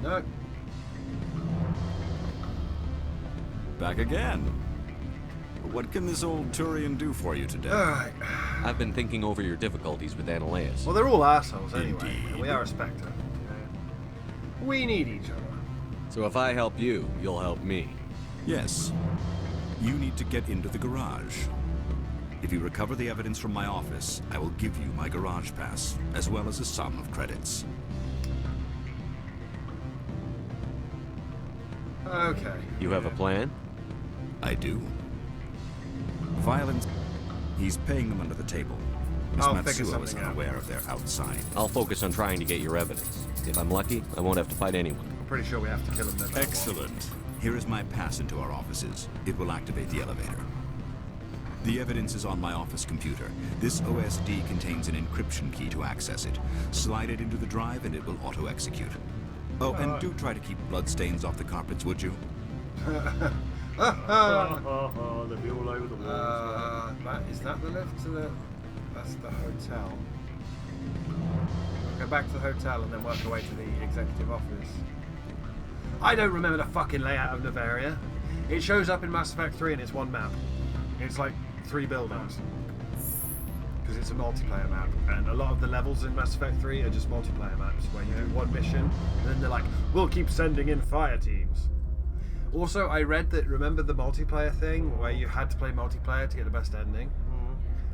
No. Back again. What can this old Turian do for you today? Alright. I've been thinking over your difficulties with Annihilus. Well, they're all assholes anyway. Indeed. And we are a Spectre. We need each other. So if I help you, you'll help me. Yes. You need to get into the garage. If you recover the evidence from my office, I will give you my garage pass, as well as a sum of credits. Okay. You have a plan? I do. Violence. He's paying them under the table. Miss I'll figure Matsuo is something out. unaware of their outside. I'll focus on trying to get your evidence. If I'm lucky, I won't have to fight anyone. I'm pretty sure we have to kill him no matter what. Excellent. Here is my pass into our offices. It will activate the elevator. The evidence is on my office computer. This OSD contains an encryption key to access it. Slide it into the drive and it will auto-execute. Oh, and do try to keep bloodstains off the carpets, would you? They'll be all over the walls. Is that the lift to the... That's the hotel. We'll go back to the hotel and then work our way to the executive office. I don't remember the fucking layout of Novaria. It shows up in Mass Effect 3 and it's one map. It's like 3 buildings. Because it's a multiplayer map. And a lot of the levels in Mass Effect 3 are just multiplayer maps where you do one mission and then they're like, we'll keep sending in fire teams. Also, I read that, remember the multiplayer thing where you had to play multiplayer to get the best ending?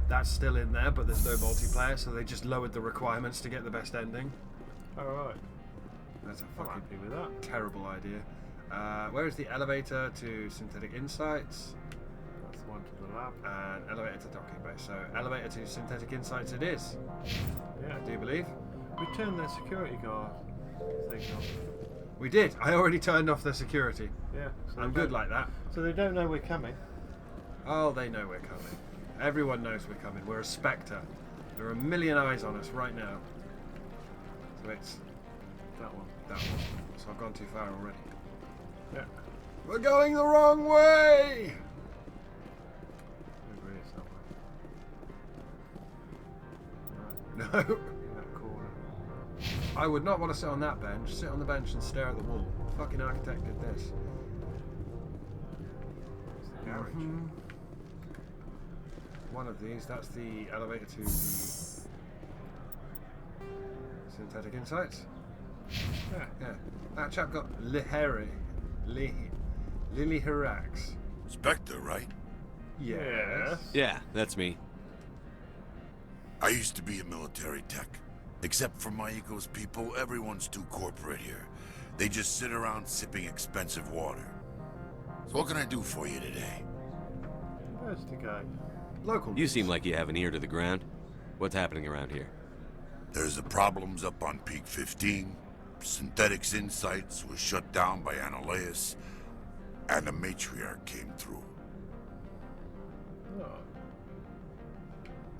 That's still in there, but there's no multiplayer, so they just lowered the requirements to get the best ending. Alright. That's a I'm fucking happy with that. terrible idea. Where is the elevator to Synthetic Insights? That's the one to the lab. And elevator to docking bay. So, elevator to Synthetic Insights it is. Yeah. Do you believe? We turned their security guard thing off. We did. I already turned off their security. Yeah. So I'm they good don't- like that. So they don't know we're coming. Oh, they know we're coming. Everyone knows we're coming. We're a Spectre. There are a million eyes on us right now. So it's That one. that one. So I've gone too far already. Yeah. We're going the wrong way! Over here somewhere. No. In that corner. I would not want to sit on that bench. Sit on the bench and stare at the wall. The fucking architect did this. It's the garage. One of these. That's the elevator to the Synthetic Insights. Yeah. Yeah. That chap got Lily Hirax. Spectre, right? Yes. Yeah, that's me. I used to be a military tech. Except for my eco's people, everyone's too corporate here. They just sit around sipping expensive water. So what can I do for you today? Investigate. Local. You seem like you have an ear to the ground. What's happening around here? There's the problems up on Peak 15. Synthetics Insights was shut down by Annihilus. And the matriarch came through. Oh.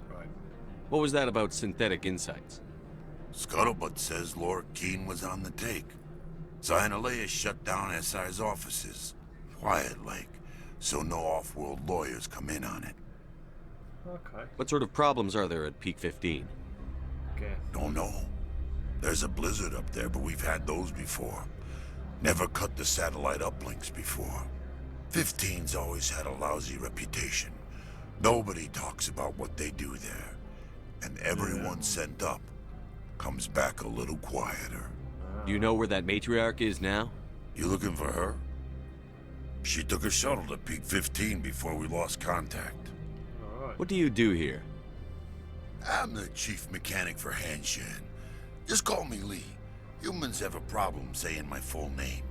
Right. What was that about Synthetic Insights? Scuttlebutt says Laura Keene was on the take. So Annihilus shut down SI's offices. Quiet like, so no off-world lawyers come in on it. Okay. What sort of problems are there at Peak 15? Guess. Don't know. There's a blizzard up there, but we've had those before. Never cut the satellite uplinks before. 15's always had a lousy reputation. Nobody talks about what they do there. And everyone sent up comes back a little quieter. Do you know where that matriarch is now? You looking for her? She took a shuttle to Peak 15 before we lost contact. Alright. What do you do here? I'm the chief mechanic for Hanshan. Just call me Lee. Humans have a problem saying my full name.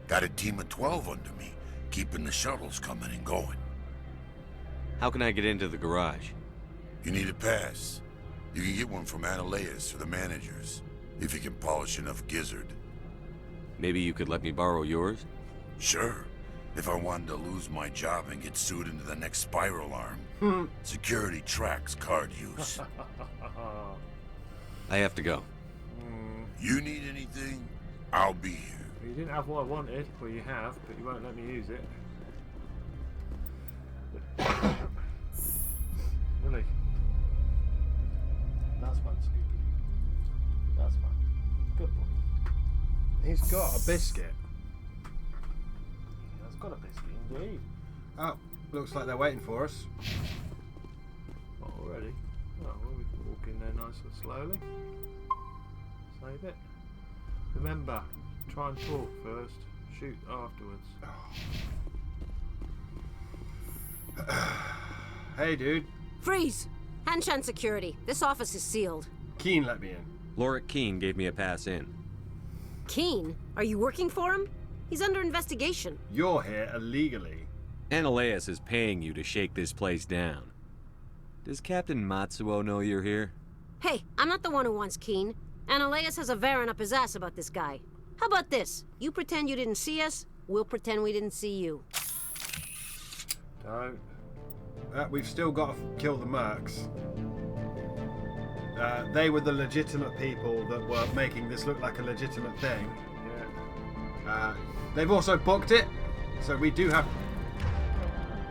Got a team of 12 under me, keeping the shuttles coming and going. How can I get into the garage? You need a pass. You can get one from Annihilus or the managers, if you can polish enough gizzard. Maybe you could let me borrow yours? Sure, if I wanted to lose my job and get sued into the next spiral arm. Security tracks card use. I have to go. You need anything? I'll be here. You didn't have what I wanted. Well, you have, but you won't let me use it. Really? That's one, Scooby. That's one. Good boy. He's got a biscuit. That's got a biscuit indeed. Oh, looks like they're waiting for us. Not already. Oh, well, we can walk in there nice and slowly. Save it. Remember, try and talk first. Shoot afterwards. Hey, dude. Freeze! Hanshan security. This office is sealed. Keen let me in. Lorik Keene gave me a pass in. Keen? Are you working for him? He's under investigation. You're here illegally. Ananias is paying you to shake this place down. Does Captain Matsuo know you're here? Hey, I'm not the one who wants Keen. Ananias has a Varen up his ass about this guy. How about this? You pretend you didn't see us, we'll pretend we didn't see you. Don't. We've still got to kill the mercs. They were the legitimate people that were making this look like a legitimate thing. Yeah. They've also booked it, so we do have...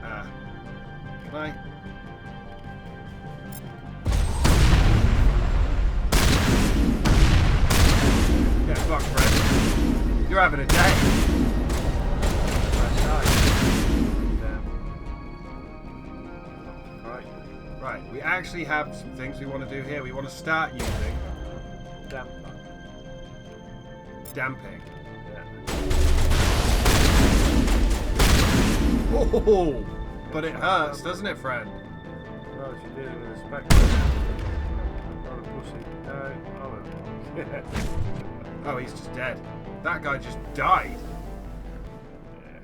can I... Yeah, fuck, Fred. You're having a day. Right, we actually have some things we want to do here. We want to start using damping. Yeah. Oh, but it hurts, doesn't it, friend? No, she's dealing with a spectre. Not a pussy. No. Oh, he's just dead. That guy just died. Yeah.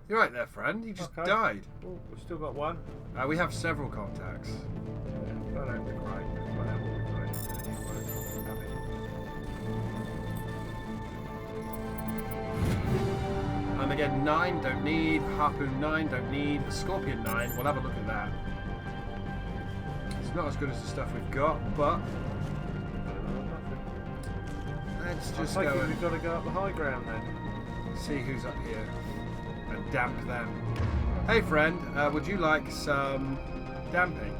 You're right there, friend. He just Okay. died. Oh, we've still got one. We have several contacts. Yeah, that ain't the great. That ain't the great. Armageddon 9, don't need. Harpoon 9, don't need. Scorpion 9, we'll have a look at that. It's not as good as the stuff we've got, but let's I just take go it and we've got to go up the high ground then. see who's up here and damp them. Hey friend, would you like some damping?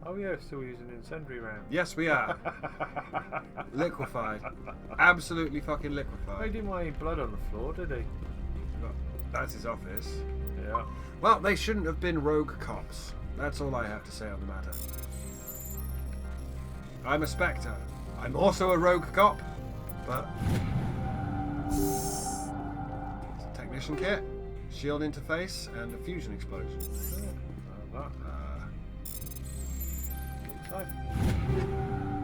Oh yeah, still using incendiary round. Yes, we are. Liquefied. Absolutely fucking He liquefied. didn't want any blood on the floor, did he? That's his office. Yeah. Well, they shouldn't have been rogue cops. That's all I have to say on the matter. I'm a Spectre. I'm also a rogue cop, but... It's a technician kit, shield interface, and a fusion explosion.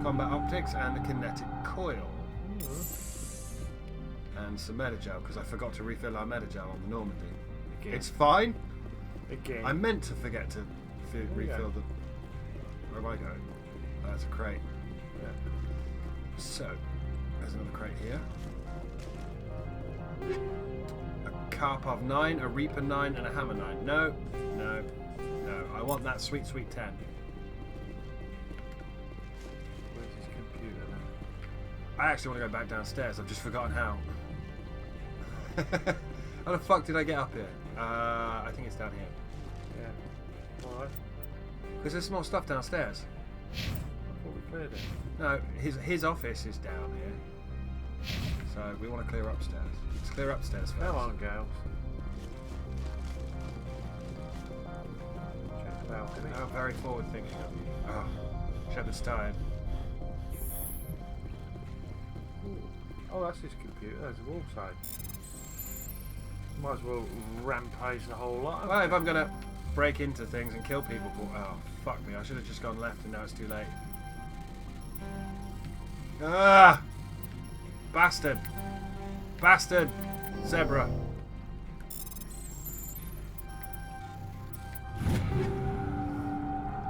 Combat optics and a kinetic coil. And some metagel, because I forgot to refill our metagel on the Normandy. Again. It's fine. Again. I meant to forget to refill the... Where am I going? Oh, that's a crate. Yeah. So, there's another crate here. A Karpov 9, a Reaper 9, and a Hammer 9. No, no, no. I want that sweet, sweet 10. Where's his computer now? I actually want to go back downstairs. I've just forgotten how. How the fuck did I get up here? I think it's down here. Yeah. Alright. Because there's more stuff downstairs. I thought we cleared it. No, his office is down here. So we want to clear upstairs. Let's clear upstairs first. Come on, girls. Check the balcony. How very forward thinking of you. Oh, Shepard's tired. Oh, that's his computer. There's the wall side. Might as well rampage the whole lot. Well, if I'm gonna break into things and kill people, oh fuck me! I should have just gone left, and now it's too late. Ah, bastard, bastard, zebra.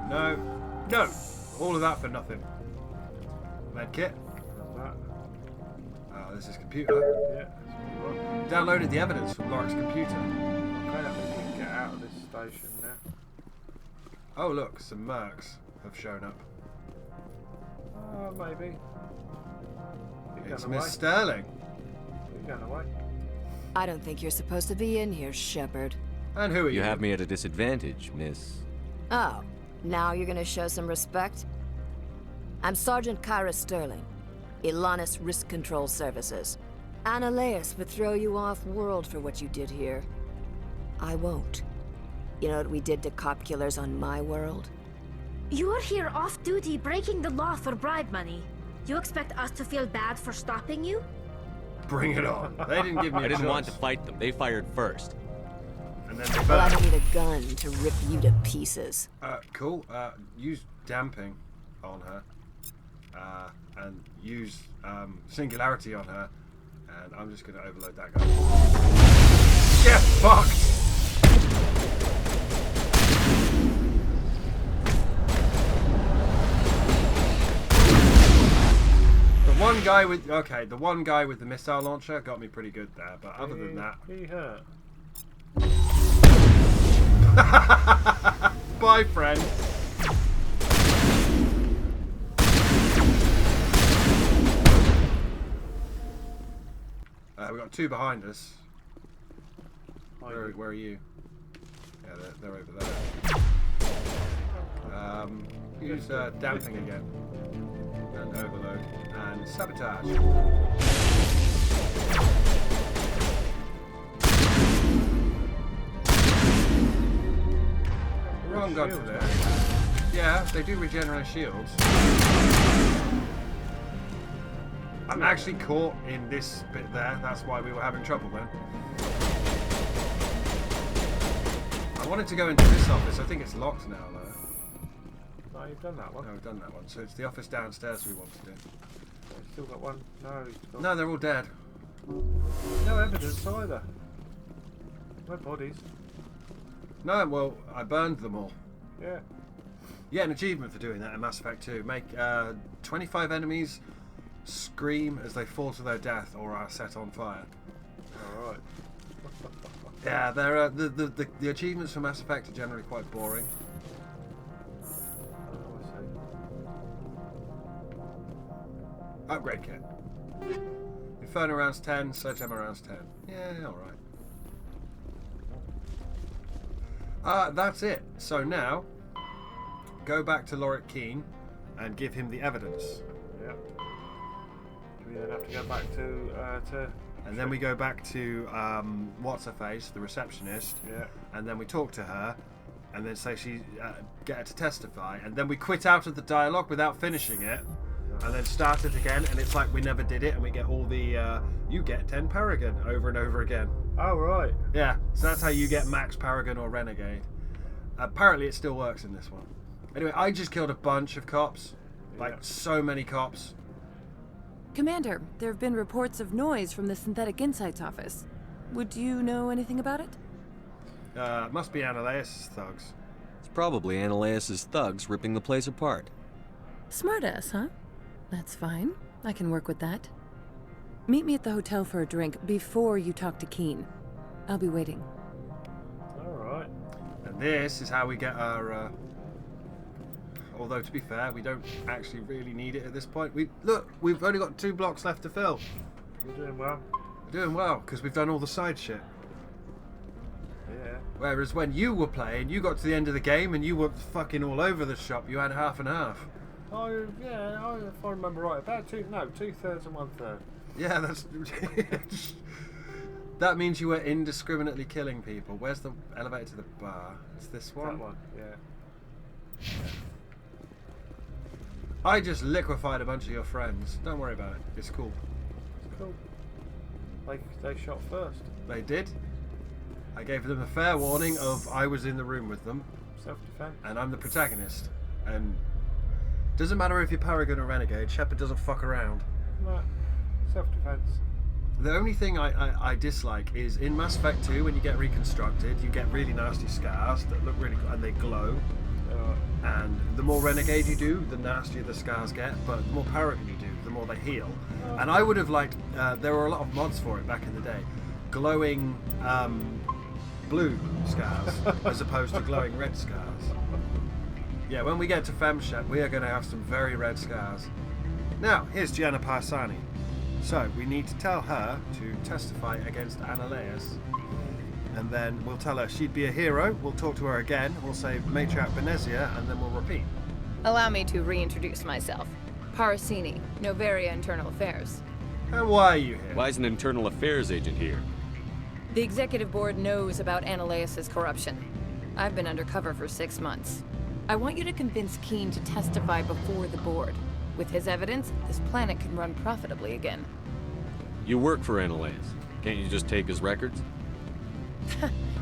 No, no, all of that for nothing. Medkit. This is computer. Yeah, that's what you want. Downloaded the evidence from Lorik's computer. Okay, I think we can get out of this station now. Oh look, some mercs have shown up. Maybe. It's Going away. Miss Sterling. You're going away. I don't think you're supposed to be in here, Shepard. And who are you? You have me at a disadvantage, miss. Oh, Now you're gonna show some respect? I'm Sergeant Kyra Sterling, Ilanis Risk Control Services. Annaleus would throw you off-world for what you did here. I won't. You know what we did to cop killers on my world? You're here off-duty breaking the law for bribe money. You expect us to feel bad for stopping you? Bring it on. They didn't give me I a didn't choice. want to fight them. They fired first. And then they Well, I burned. don't need a gun to rip you to pieces. Cool. Use damping on her. And use singularity on her. And I'm just going to overload that guy. Get fucked! The one guy with the missile launcher got me pretty good there, but other than that... He hurt. Bye, friend. We've got two behind us. Where are you? Yeah, they're over there. Use damping again. And overload. And sabotage. Wrong gun for this. Yeah, they do regenerate shields. I'm actually caught in this bit there. That's why we were having trouble then. I wanted to go into this office. I think it's locked now, though. No, you've done that one. No, I've done that one. So it's the office downstairs we want to do. Still got one. No, he's got No, they're all dead. no evidence either. No bodies. No, well, I burned them all. Yeah. Yeah, an achievement for doing that in Mass Effect 2. Make 25 enemies scream as they fall to their death or are set on fire. Alright. Yeah, they're the achievements for Mass Effect are generally quite boring. Upgrade kit. Inferno rounds 10, Sledgehammer rounds 10. Yeah, alright. That's it. So now, go back to Lorik Keene and give him the evidence. Yeah. Do we then have to go back to And then we go back to what's-her-face, the receptionist. Yeah. And then we talk to her, and then say get her to testify, and then we quit out of the dialogue without finishing it, and then start it again, and it's like we never did it, and we get all the you get 10 Paragon over and over again. Oh right. Yeah, so that's how you get Max Paragon or Renegade. Apparently it still works in this one. Anyway, I just killed a bunch of cops, like so many cops. Commander, there have been reports of noise from the Synthetic Insights office. Would you know anything about it? Must be Annaleus' thugs. It's probably Annaleus' thugs ripping the place apart. Smartass, huh? That's fine. I can work with that. Meet me at the hotel for a drink before you talk to Keene. I'll be waiting. Alright. And this is how we get our... although, to be fair, we don't actually really need it at this point. We've only got 2 blocks left to fill. You're doing well. We're doing well, because we've done all the side shit. Yeah. Whereas when you were playing, you got to the end of the game and you were fucking all over the shop. You had half and half. Oh yeah, if I remember right, about 2/3 and 1/3. Yeah, that's... That means you were indiscriminately killing people. Where's the elevator to the bar? It's this one? That one, yeah. I just liquefied a bunch of your friends. Don't worry about it. It's cool. It's cool. They shot first. They did. I gave them a fair warning of I was in the room with them. Self-defense. And I'm the protagonist. And doesn't matter if you're Paragon or Renegade, Shepard doesn't fuck around. No. Self-defense. The only thing I dislike is in Mass Effect 2, when you get reconstructed, you get really nasty scars that look really good and they glow. And the more Renegade you do, the nastier the scars get, but the more Paragon you do, the more they heal. And I would have liked, there were a lot of mods for it back in the day, glowing blue scars as opposed to glowing red scars. Yeah, when we get to Femshep, we are going to have some very red scars. Now, here's Gianna Parsani. So, we need to tell her to testify against Annaleus. And then we'll tell her she'd be a hero, we'll talk to her again, we'll say Matriarch Benezia, and then we'll repeat. Allow me to reintroduce myself. Parasini, Noveria Internal Affairs. And why are you here? Why is an internal affairs agent here? The executive board knows about Ananias' corruption. I've been undercover for 6 months. I want you to convince Keen to testify before the board. With his evidence, this planet can run profitably again. You work for Ananias. Can't you just take his records?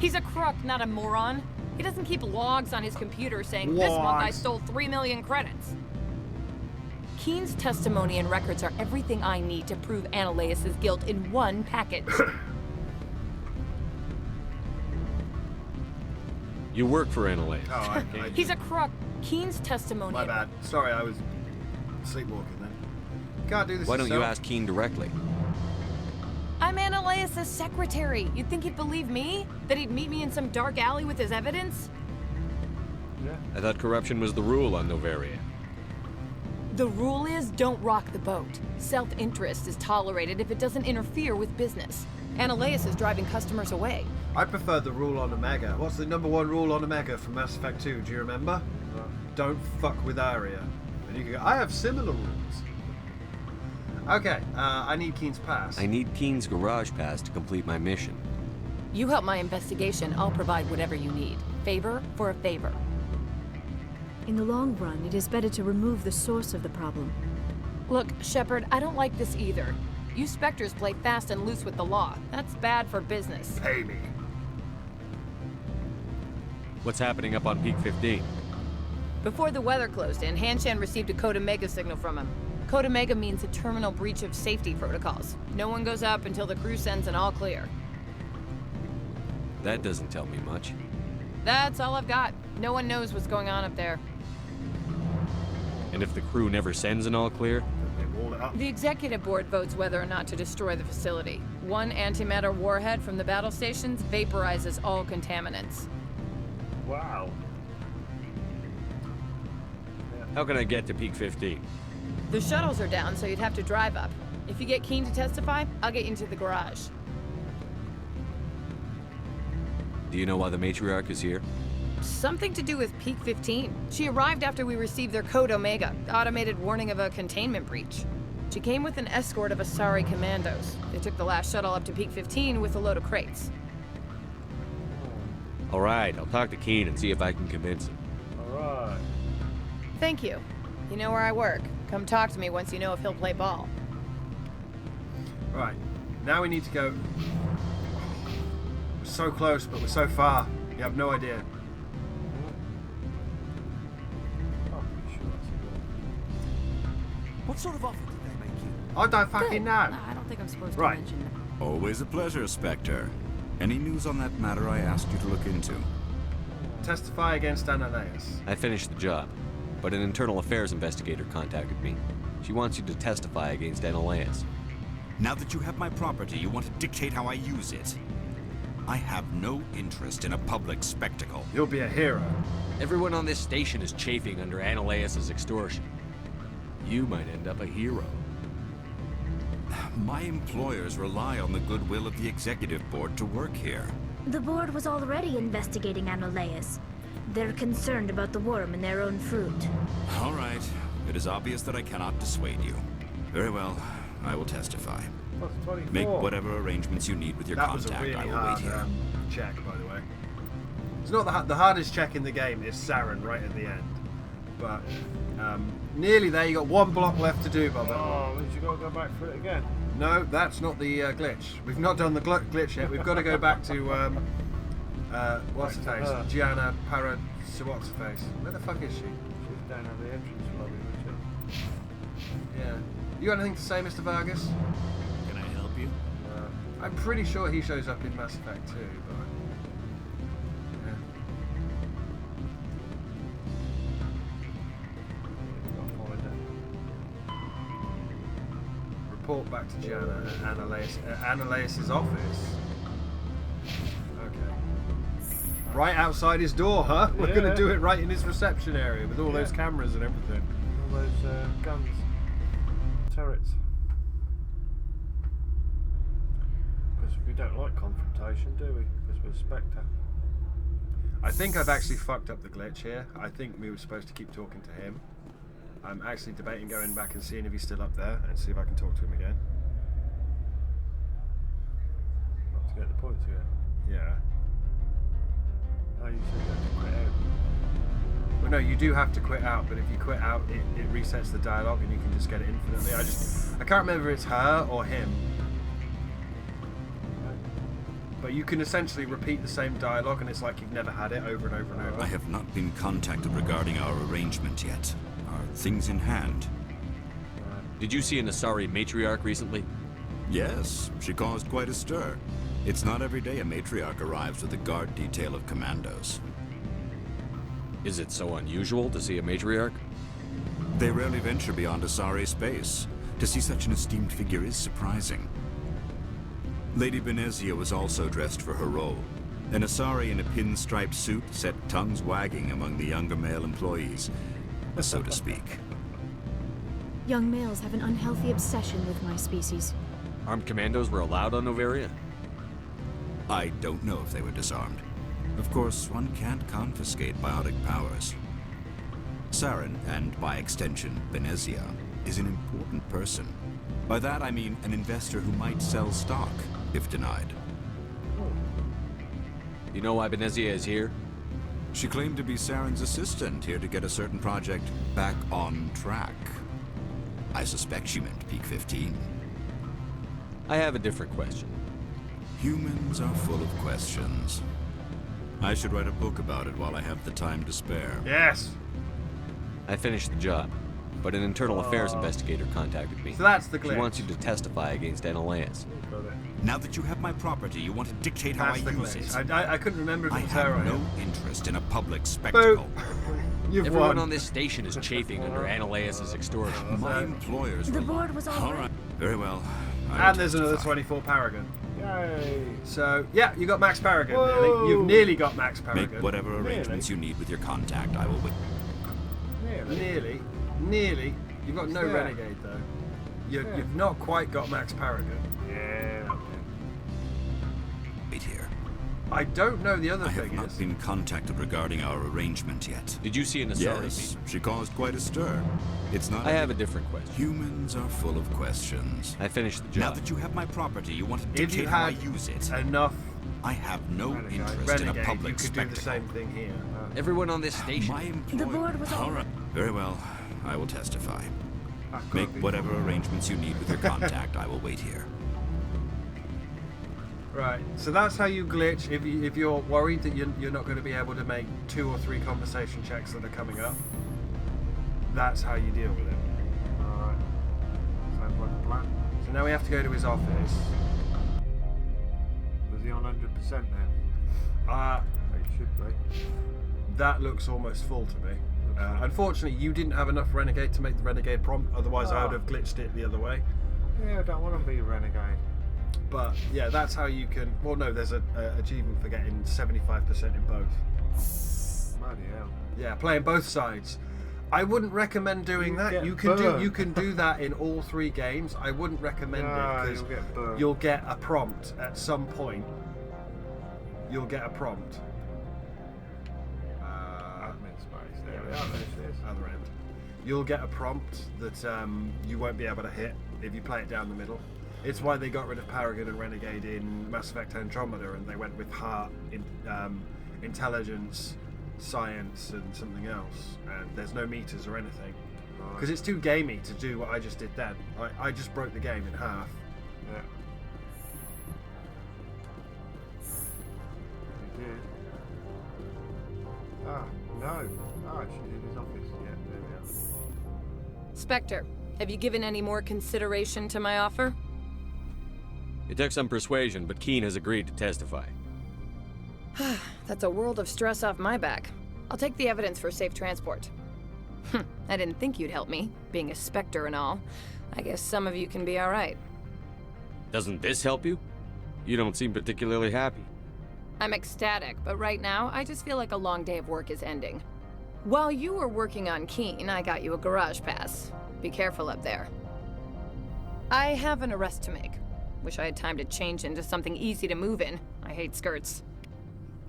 He's a crook, not a moron. He doesn't keep logs on his computer saying, this month I stole 3 million credits. Keen's testimony and records are everything I need to prove Ananias' guilt in one package. You work for Ananias. Oh, He's a crook. Keen's testimony... My bad. Sorry, I was sleepwalking then. Can't do this Why don't you yourself. ask Keen directly? I'm Ananias' secretary. You'd think he'd believe me? That he'd meet me in some dark alley with his evidence? Yeah. I thought corruption was the rule on Noveria. The rule is, don't rock the boat. Self-interest is tolerated if it doesn't interfere with business. Ananias is driving customers away. I prefer the rule on Omega. What's the #1 rule on Omega from Mass Effect 2? Do you remember? No. Don't fuck with Aria. And you can go, I have similar rules. Okay, I need Keen's pass. I need Keen's garage pass to complete my mission. You help my investigation, I'll provide whatever you need. Favor for a favor. In the long run, it is better to remove the source of the problem. Look, Shepard, I don't like this either. You Spectres play fast and loose with the law. That's bad for business. Pay me. What's happening up on Peak 15? Before the weather closed in, Hanshan received a Code Omega signal from him. Code Omega means a terminal breach of safety protocols. No one goes up until the crew sends an all clear. That doesn't tell me much. That's all I've got. No one knows what's going on up there. And if the crew never sends an all clear? They wall it up. The executive board votes whether or not to destroy the facility. One antimatter warhead from the battle stations vaporizes all contaminants. Wow. How can I get to Peak 15? The shuttles are down, so you'd have to drive up. If you get Keen to testify, I'll get you into the garage. Do you know why the matriarch is here? Something to do with Peak 15. She arrived after we received their Code Omega, automated warning of a containment breach. She came with an escort of Asari commandos. They took the last shuttle up to Peak 15 with a load of crates. All right, I'll talk to Keen and see if I can convince him. Alright. Thank you. You know where I work. Come talk to me once you know if he'll play ball. Right, now we need to go. We're so close, but we're so far. You have no idea. I'm pretty sure that's a What sort of offer did they make you? I don't fucking know. I don't think I'm supposed Right. to mention that. Always a pleasure, Spectre. Any news on that matter I asked you to look into? Testify against Ananias. I finished the job, but an internal affairs investigator contacted me. She wants you to testify against Ananias. Now that you have my property, you want to dictate how I use it. I have no interest in a public spectacle. You'll be a hero. Everyone on this station is chafing under Ananias' extortion. You might end up a hero. My employers rely on the goodwill of the executive board to work here. The board was already investigating Ananias. They're concerned about the worm in their own fruit. All right. It is obvious that I cannot dissuade you. Very well. I will testify. Plus 24. Make whatever arrangements you need with your That was a contact. really I will hard wait here. check, by the way. It's not the hardest check in the game is Saren right at the end. But nearly there. You got one block left to do, Bubba. Oh, means you gotta go back for it again. No, that's not the glitch. We've not done the glitch yet. We've got to go back to what's her Back to face? her. Gianna Para. What's her face? Where the fuck is she? She's down at the entrance lobby, wasn't she? Yeah. You got anything to say, Mr. Vargas? Can I help you? I'm pretty sure he shows up in Mass Effect 2, but yeah. You've got to find her. Report back to Gianna at Ananias' office. Okay. Right outside his door, huh? We're Yeah. gonna do it right in his reception area with all those Yeah. cameras and everything. All those guns. Turrets. Because we We don't like confrontation, do we? Because we're Spectre. I think I've actually fucked up the glitch here. I think we were supposed to keep talking to him. I'm actually debating going back and seeing if he's still up there and see if I can talk to him again. Not to get the points again. Yeah. Oh, you said you had to quit out. Well, no, you do have to quit out, but if you quit out, it resets the dialogue and you can just get it infinitely. I can't remember if it's her or him. But you can essentially repeat the same dialogue and it's like you've never had it over and over and over. I have not been contacted regarding our arrangement yet. Are things in hand? Did you see an Asari matriarch recently? Yes, she caused quite a stir. It's not every day a matriarch arrives with a guard detail of commandos. Is it so unusual to see a matriarch? They rarely venture beyond Asari space. To see such an esteemed figure is surprising. Lady Benezia was also dressed for her role. An Asari in a pinstriped suit set tongues wagging among the younger male employees, so to speak. Young males have an unhealthy obsession with my species. Armed commandos were allowed on Noveria? I don't know if they were disarmed. Of course, one can't confiscate biotic powers. Saren, and by extension, Benezia, is an important person. By that I mean an investor who might sell stock, if denied. You know why Benezia is here? She claimed to be Saren's assistant, here to get a certain project back on track. I suspect she meant Peak 15. I have a different question. Humans are full of questions. I should write a book about it while I have the time to spare. Yes! I finished the job, but an internal affairs investigator contacted me. So that's the glitch. She wants you to testify against Analeas. Now that you have my property, you want to dictate how I use it. I couldn't remember if it I was her or have no him. interest in a public spectacle. You've Everyone won. on this station is chafing under Analeas' extortion. My employers The will... board was all right. Very well. I will And there's another testify. 24 Paragon. Yay! So, yeah, you got Max Paragon. Whoa. You've nearly got Max Paragon. Make whatever arrangements you need with your contact. I will wait. Really? Nearly. You've got no Yeah. Renegade, though. You've not quite got Max Paragon. Yeah. Wait here. I don't know the other I have thing not is. been contacted regarding our arrangement yet. Did you see an Asari? Yes, she caused quite a stir. It's not. I have a different question. Humans are full of questions. I finished the Now job. that you have my property, you want to If you dictate how I had use it. enough I have no Renegade. interest in a Renegade, public you could spectacle. do the same thing here. Everyone on this station. My employer. The board was all right. Very well. I will testify. That can't Make be whatever fun. arrangements you need with your contact. I will wait here. Right, so that's how you glitch if you're worried that you're not going to be able to make 2 or 3 conversation checks that are coming up. That's how you deal with it. Alright. Sounds like a plan. So now we have to go to his office. Was he on 100% now? He should be. That looks almost full to me. Unfortunately, you didn't have enough Renegade to make the Renegade prompt, otherwise I would have glitched it the other way. Yeah, I don't want to be a renegade. But yeah, that's how you can. Well, no, there's a achievement for getting 75% in both. Bloody hell. Yeah, playing both sides. I wouldn't recommend doing that. get You burned. can do that in all 3 games. I wouldn't recommend No, it because you'll get burned. you'll get a prompt at some point. You'll get a prompt. Admin space. There we are. There it is. Other end. You'll get a prompt that you won't be able to hit if you play it down the middle. It's why they got rid of Paragon and Renegade in Mass Effect Andromeda, and they went with heart, intelligence, science, and something else. And there's no meters or anything because it's too gamey to do what I just did then. I just broke the game in half. Yeah. He did. Ah, no. Ah, she's in his office. Yeah, there we are. Spectre, have you given any more consideration to my offer? It took some persuasion, but Keen has agreed to testify. That's a world of stress off my back. I'll take the evidence for safe transport. I didn't think you'd help me, being a Spectre and all. I guess some of you can be alright. Doesn't this help you? You don't seem particularly happy. I'm ecstatic, but right now, I just feel like a long day of work is ending. While you were working on Keen, I got you a garage pass. Be careful up there. I have an arrest to make. Wish I had time to change into something easy to move in. I hate skirts.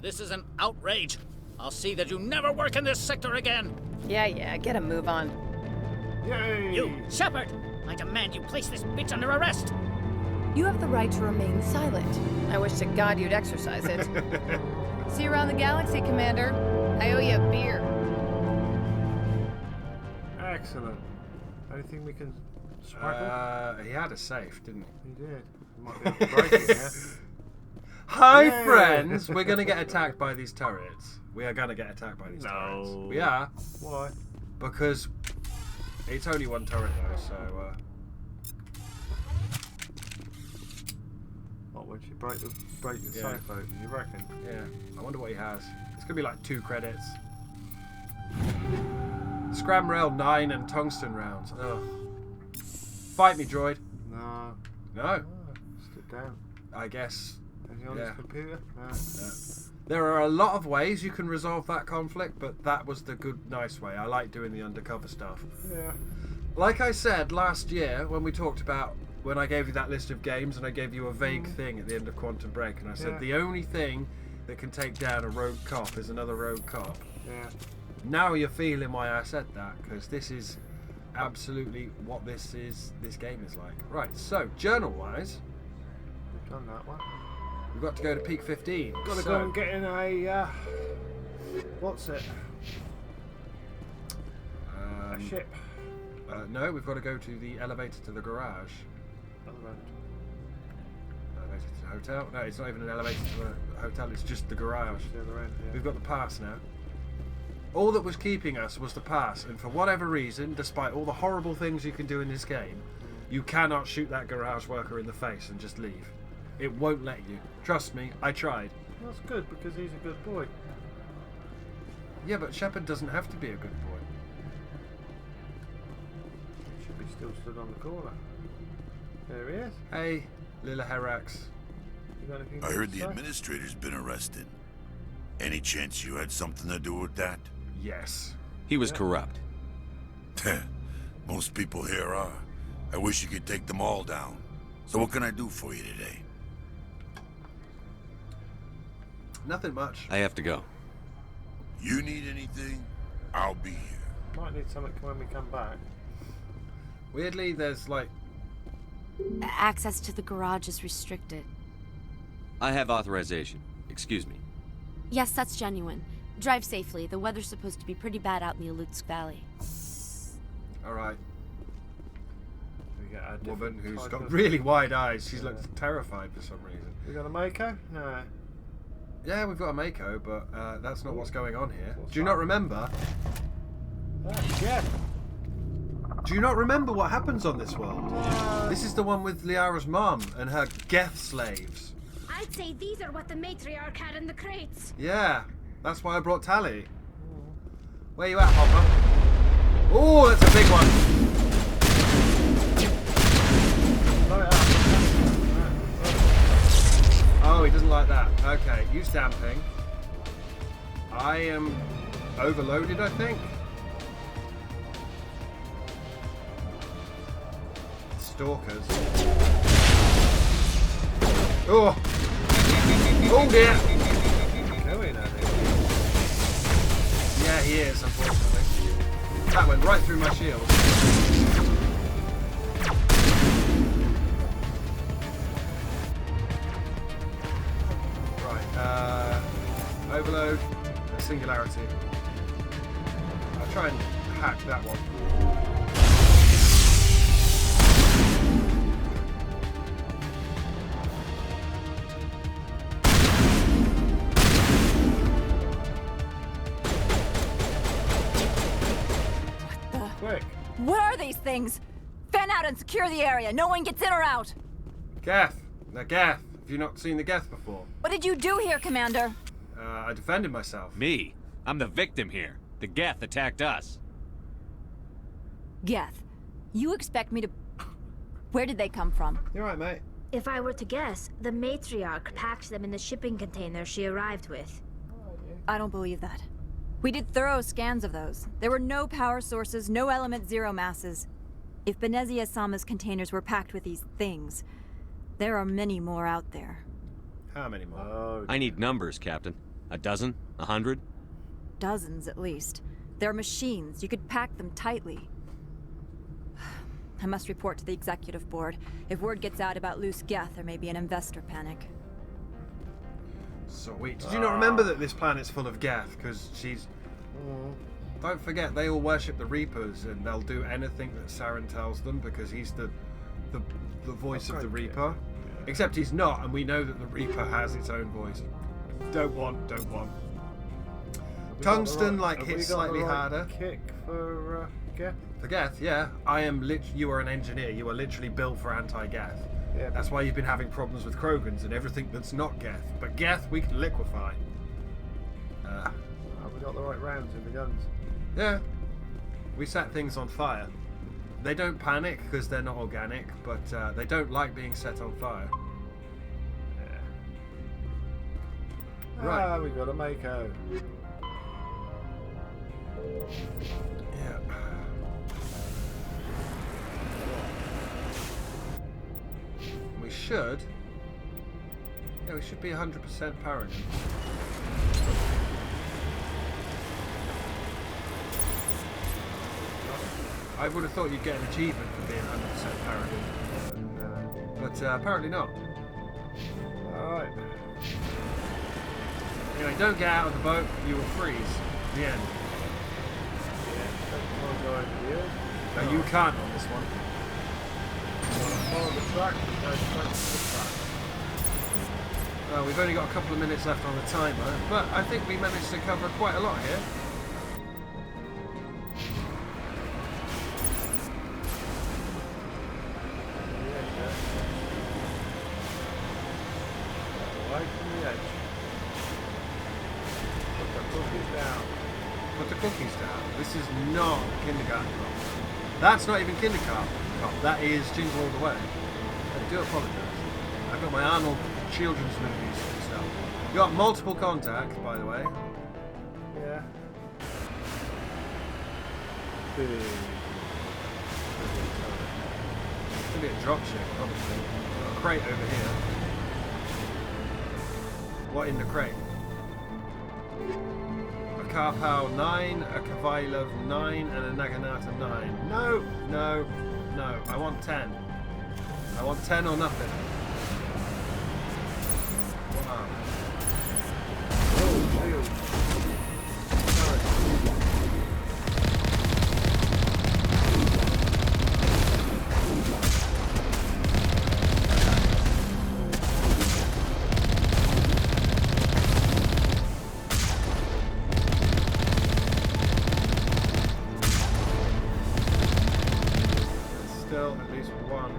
This is an outrage. I'll see that you never work in this sector again. Yeah, get a move on. Yay! You, Shepard! I demand you place this bitch under arrest. You have the right to remain silent. I wish to God you'd exercise it. See you around the galaxy, Commander. I owe you a beer. Excellent. Anything we can sparkle? He had a safe, didn't he? He did. Might be able to break it, yeah? Hi, Yay. friends! We're gonna get attacked by these turrets. We are gonna get attacked by these turrets. We are. Why? Because it's only one turret though, so What, would you break the Yeah. safe open, you reckon? yeah. I wonder what he has. It's gonna be like 2 credits. Scram rail 9 and tungsten rounds. Ugh. Fight me, droid. No. No. Oh, sit down. I guess. Is he on his computer? No. No. There are a lot of ways you can resolve that conflict, but that was the good, nice way. I like doing the undercover stuff. Yeah. Like I said last year when we talked about when I gave you that list of games and I gave you a vague thing at the end of Quantum Break, and I said the only thing that can take down a rogue cop is another rogue cop. Yeah. Now you're feeling why I said that, because this is absolutely what this game is like. Right, so journal-wise, We've done that one. we've got to go to peak 15. Gotta so, go and get in a what's it? A ship. No, we've got to go to the elevator to the garage. Elevator to the hotel? No, it's not even an elevator to the hotel, it's just the garage. The other end, yeah. We've got the pass now. All that was keeping us was the pass, and for whatever reason, despite all the horrible things you can do in this game, you cannot shoot that garage worker in the face and just leave. It won't let you. Trust me, I tried. That's good, because he's a good boy. Yeah, but Shepard doesn't have to be a good boy. He should be still stood on the corner. There he is. Hey, Lila Herax. You got anything I to heard the say? administrator's been arrested. Any chance you had something to do with that? Yes. He was corrupt. Most people here are. I wish you could take them all down. So what can I do for you today? Nothing much. I have to go. You need anything? I'll be here. Might need something when we come back. Weirdly, there's like... Access to the garage is restricted. I have authorization. Excuse me. Yes, that's genuine. Drive safely. The weather's supposed to be pretty bad out in the Alutsk Valley. Alright. We got a Woman different who's type got of- really wide eyes. She looks terrified for some reason. We got a Mako? No. Yeah, we've got a Mako, but that's not what's going on here. What's Do you that? not remember? Yeah. Do you not remember what happens on this world? This is the one with Liara's mom and her Geth slaves. I'd say these are what the matriarch had in the crates. Yeah, that's why I brought Tally. Where you at, Hopper? Oh, that's a big one. Oh, he doesn't like that. Okay, use damping. I am overloaded, I think. Stalkers. Oh! Oh dear! Yeah, he is, unfortunately. That went right through my shield. Right, overload, singularity. I'll try and hack that one. Quick. What are these things? Fan out and secure the area. No one gets in or out. Geth! The Geth! Have you not seen the Geth before? What did you do here, Commander? I defended myself. Me? I'm the victim here. The Geth attacked us. Geth, you expect me to... Where did they come from? You're right, mate. If I were to guess, the matriarch packed them in the shipping container she arrived with. I don't believe that. We did thorough scans of those. There were no power sources, no element zero masses. If Benezia Sama's containers were packed with these things, There are many more out there. How many more? Oh, I need numbers, Captain. A dozen? 100? Dozens, at least. They're machines. You could pack them tightly. I must report to the executive board. If word gets out about loose Geth, there may be an investor panic. Sweet. Did you not remember that this planet's full of Geth? Because she's... Don't forget, they all worship the Reapers, and they'll do anything that Saren tells them because he's the voice of the Reaper. Yeah. Except he's not, and we know that the Reaper has its own voice. Don't want. Tungsten, hits slightly harder. Kick for Geth? For Geth, yeah. You are an engineer. You are literally built for anti-Geth. Yeah, that's why you've been having problems with Krogans and everything that's not Geth. But Geth, we can liquefy. Have we got the right rounds in the guns? Yeah. We set things on fire. They don't panic because they're not organic, but they don't like being set on fire. Yeah. Right. We got a Mako. Yeah. We should. Yeah, we should be 100% Paragon. I would have thought you'd get an achievement for being 100% Paragon. But apparently not. Alright. Anyway, don't get out of the boat, you will freeze. The end. No, you can't on this one. Follow the track, go straight to the track. We've only got a couple of minutes left on the timer, but I think we managed to cover quite a lot here. Away from the edge. Put the cookies down. Put the cookies down. This is not kindergarten cop. That's not even kindergarten cop. That is Jingle All the Way. I do apologise. I've got my Arnold children's movies and stuff. You got multiple contacts, by the way. Yeah. Could be a dropship, probably. Got a crate over here. What in the crate? A Karpal 9, a Kavailov 9, and a Naginata 9. No, no, no. I want 10. I want 10 or nothing. Wow. Oh, shield. Still at least one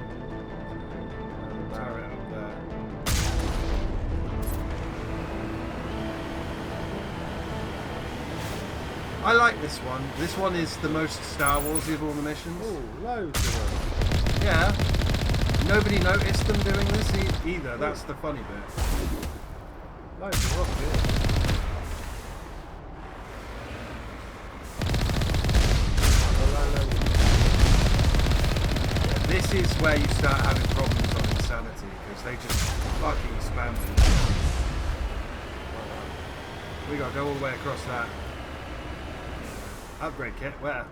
turret up there. I like this one. This one is the most Star Warsy of all the missions. Oh, loads of them. Yeah. Nobody noticed them doing this either. That's the funny bit. Loads of rockets. This is where you start having problems on Insanity, because they just fucking spam me. We gotta go all the way across that. Upgrade kit, where?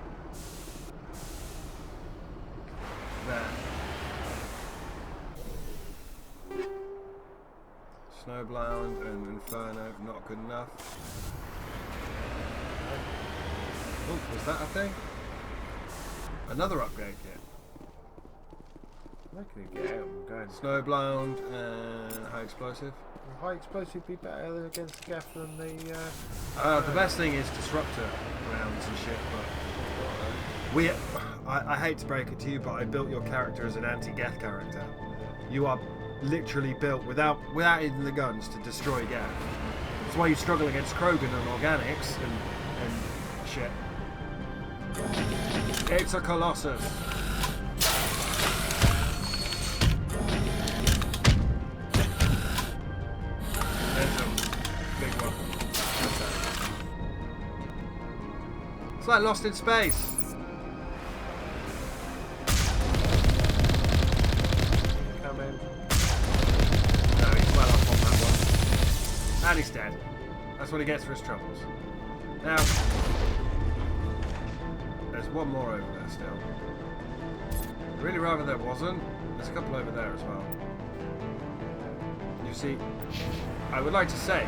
There. Snowbound and Inferno, not good enough. Oh, was that a thing? Another upgrade kit. I can get out and going. Snowbound and high explosive. Will high explosive be better against Geth than the... The best thing is disruptor rounds and shit, but I hate to break it to you, but I built your character as an anti-Geth character. You are literally built without even the guns to destroy Geth. That's why you struggle against Krogan and organics and shit. It's a Colossus. There's a big one. It's like Lost in Space. Come in. And he's dead. That's what he gets for his troubles. Now, there's one more over there still. I'd really rather there wasn't. There's a couple over there as well. You see, I would like to save,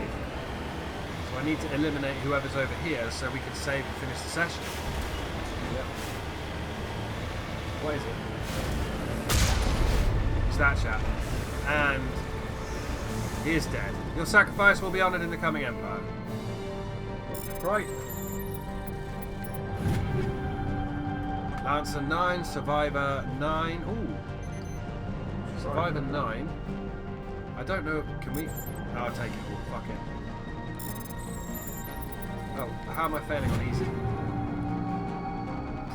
so I need to eliminate whoever's over here so we can save and finish the session. Yep. What is it? It's that chap. And he is dead. Your sacrifice will be honoured in the coming empire. Right. Lancer 9, Survivor 9. Ooh. Survivor 9. I don't know. Can we? Oh, I'll take it. Oh, fuck it. Oh, how am I failing on easy?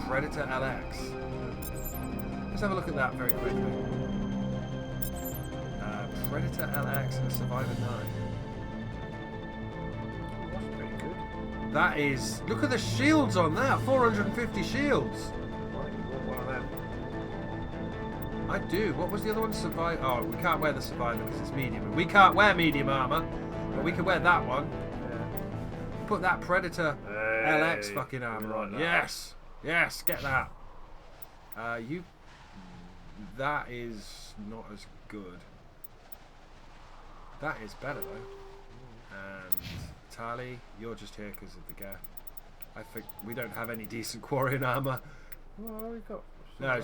Predator LX. Let's have a look at that very quickly. Predator LX and a Survivor 9. That's pretty good. That is. Look at the shields on that. 450 shields. Right, you want one of them? I do. What was the other one? Survivor. Oh, we can't wear the Survivor because it's medium. We can't wear medium armor, but we can wear that one. Yeah. Put that Predator LX Hey, fucking armor like on. that. Yes. Yes, get that. You. That is not as good. That is better though. And Tali, you're just here because of the gap. I think we don't have any decent Quarian armor. Well, we got. No,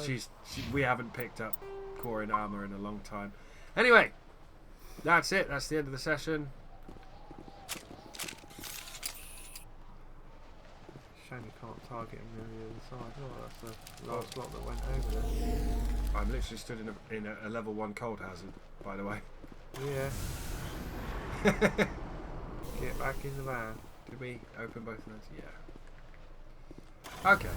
we haven't picked up Quarian armor in a long time. Anyway, that's it. That's the end of the session. Shame you can't target him on the other side. Oh, that's the last lot that went over there. I'm literally stood in a level 1 cold hazard, by the way. Yeah. Get back in the van. Did we open both of those? Yeah. Okay.